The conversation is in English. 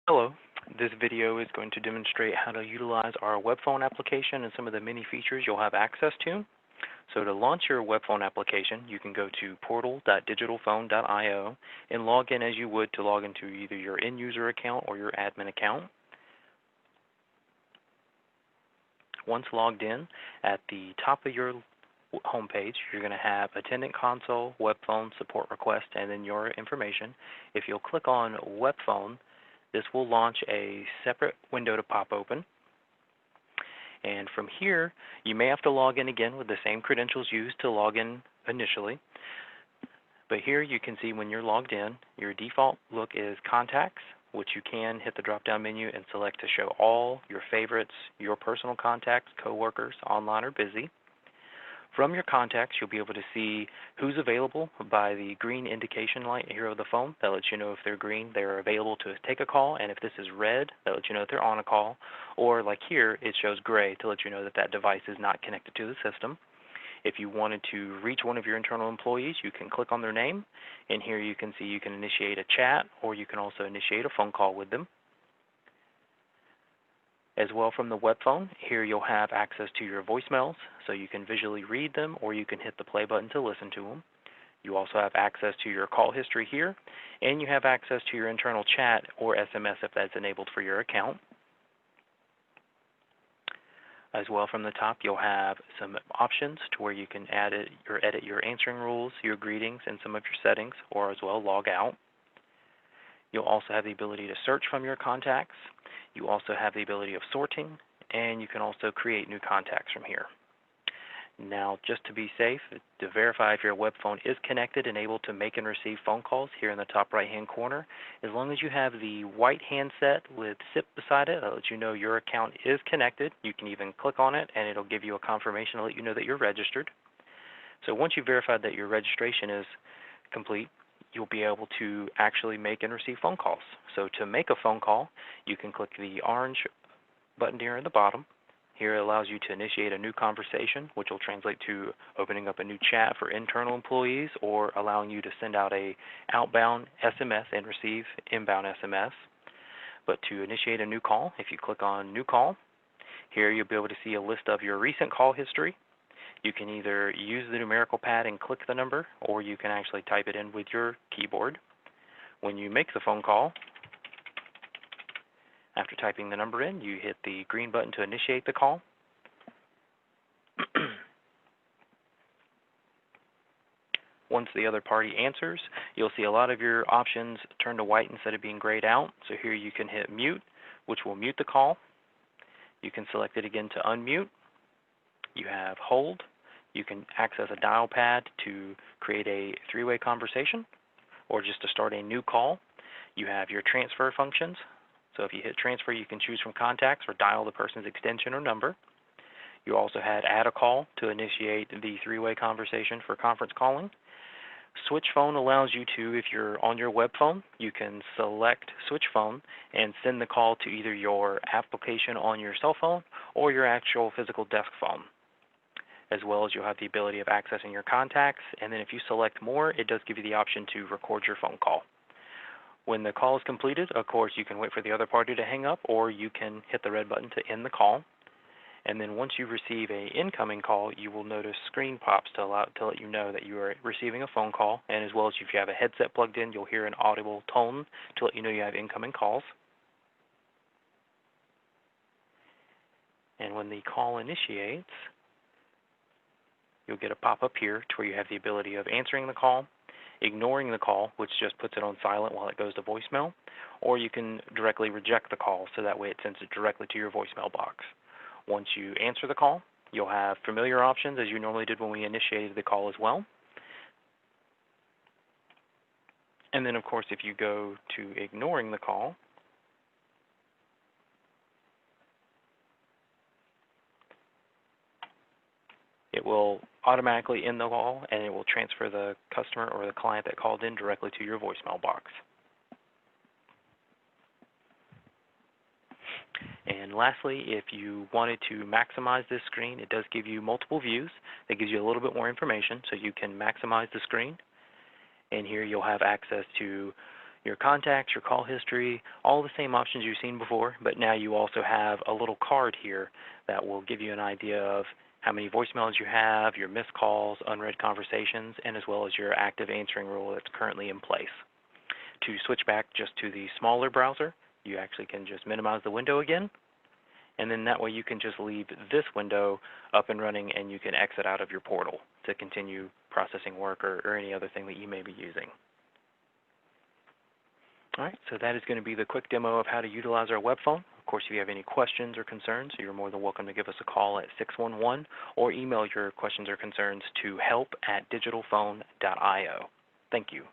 Hello, this video is going to demonstrate how to utilize our Webphone application and some of the many features you'll have access to. So to launch your Webphone application, you can go to portal.digitalphone.io and log in as you would to log into either your end user account or your admin account. Once logged in, at the top of your homepage, you're going to have Attendant Console, Webphone, Support Request, and then your information. If you'll click on Webphone, this will launch a separate window to pop open. And from here, you may have to log in again with the same credentials used to log in initially. But here you can see when you're logged in, your default look is Contacts, which you can hit the drop-down menu and select to show all your favorites, your personal contacts, coworkers, online or busy. From your contacts, you'll be able to see who's available by the green indication light here of the phone. That lets you know if they're green, they're available to take a call, and if this is red, that lets you know that they're on a call. Or like here, it shows gray to let you know that that device is not connected to the system. If you wanted to reach one of your internal employees, you can click on their name, and here you can see you can initiate a chat, or you can also initiate a phone call with them. As well, from the web phone, here you'll have access to your voicemails, so you can visually read them or you can hit the play button to listen to them. You also have access to your call history here, and you have access to your internal chat or SMS if that's enabled for your account. As well, from the top, you'll have some options to where you can edit your answering rules, your greetings, and some of your settings, or as well log out. You'll also have the ability to search from your contacts. You also have the ability of sorting, and you can also create new contacts from here. Now, just to be safe, to verify if your web phone is connected and able to make and receive phone calls, here in the top right-hand corner, as long as you have the white handset with SIP beside it, that'll let you know your account is connected. You can even click on it, and it'll give you a confirmation to let you know that you're registered. So once you've verified that your registration is complete, you'll be able to actually make and receive phone calls. So to make a phone call, you can click the orange button here at the bottom. Here it allows you to initiate a new conversation, which will translate to opening up a new chat for internal employees or allowing you to send out a outbound SMS and receive inbound SMS. But to initiate a new call, if you click on New Call, here you'll be able to see a list of your recent call history. You can either use the numerical pad and click the number, or you can actually type it in with your keyboard. When you make the phone call, after typing the number in, you hit the green button to initiate the call. Once the other party answers, you'll see a lot of your options turn to white instead of being grayed out. So here you can hit mute, which will mute the call. You can select it again to unmute. You have hold. You can access a dial pad to create a three-way conversation or just to start a new call. You have your transfer functions. So if you hit transfer, you can choose from contacts or dial the person's extension or number. You also had add a call to initiate the three-way conversation for conference calling. Switch phone allows you to, if you're on your web phone, you can select switch phone and send the call to either your application on your cell phone or your actual physical desk phone. As well as you'll have the ability of accessing your contacts, and then if you select more, it does give you the option to record your phone call. When the call is completed, of course, you can wait for the other party to hang up, or you can hit the red button to end the call. And then once you receive an incoming call, you will notice screen pops to let you know that you are receiving a phone call, and as well as if you have a headset plugged in, you'll hear an audible tone to let you know you have incoming calls. And when the call initiates, you'll get a pop-up here to where you have the ability of answering the call, ignoring the call, which just puts it on silent while it goes to voicemail, or you can directly reject the call, so that way it sends it directly to your voicemail box. Once you answer the call, you'll have familiar options as you normally did when we initiated the call as well. And then, of course, if you go to ignoring the call, it will automatically end the call, and it will transfer the customer or the client that called in directly to your voicemail box. And lastly, if you wanted to maximize this screen, it does give you multiple views. That gives you a little bit more information, so you can maximize the screen. And here you'll have access to your contacts, your call history, all the same options you've seen before, but now you also have a little card here that will give you an idea of how many voicemails you have, your missed calls, unread conversations, and as well as your active answering rule that's currently in place. To switch back just to the smaller browser, you actually can just minimize the window again, and then that way you can just leave this window up and running and you can exit out of your portal to continue processing work or any other thing that you may be using. All right, so that is going to be the quick demo of how to utilize our web phone. Of course, if you have any questions or concerns, you're more than welcome to give us a call at 611 or email your questions or concerns to help@digitalphone.io. Thank you.